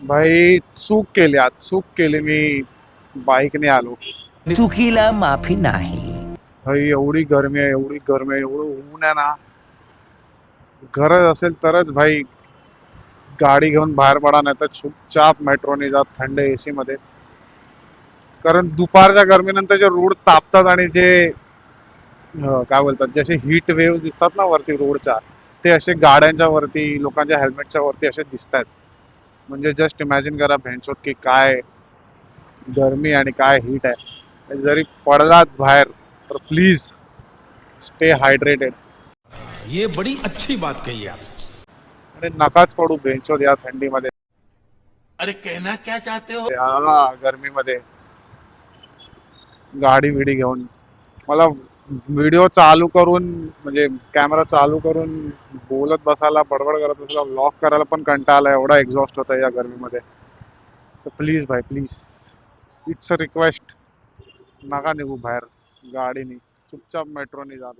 भाई चूक केली, आज चूक केली मी. बाईकने आलो. चुकीला माफी नाही. भाई एवढी गरमी आहे, एवढी गरमी आहे, एवढं ऊन आहे ना. गरज असेल तरच भाई गाडी घेऊन बाहेर पडा, नाही तर चुपचाप मेट्रोने जा थंड एसी मध्ये. कारण दुपारच्या गरमीनंतर जे रोड तापतात आणि जे काय बोलतात, जसे हीट वेव्ह दिसतात ना वरती रोडच्या, ते असे गाड्यांच्या वरती, लोकांच्या हेल्मेटच्या वरती असे दिसत आहेत. म्हणजे जस्ट इमॅजिन करा भेंचोत की काय गरमी आणि काय हीट आहे. जरी पडलात बाहेर तर प्लीज स्टे हायड्रेटेड. ये बड़ी अच्छी बात कही आप. आणि नकाच पडू भेंचोत या थंडीमध्ये, अरे कहना क्या चाहते हो. गरमीमध्ये गाडी विडी घेऊन. मला व्हिडिओ चालू करून, म्हणजे कॅमेरा चालू करून बोलत बसायला, बडबड करत बसायला, व्लॉग करायला पण कंटाळा आला, एवढा एक्झॉस्ट होता या गरमीमध्ये. तर प्लीज भाई प्लीज, इट्स अ रिक्वेस्ट, नका निघू बाहेर गाडीने, चुपचाप मेट्रोने जा.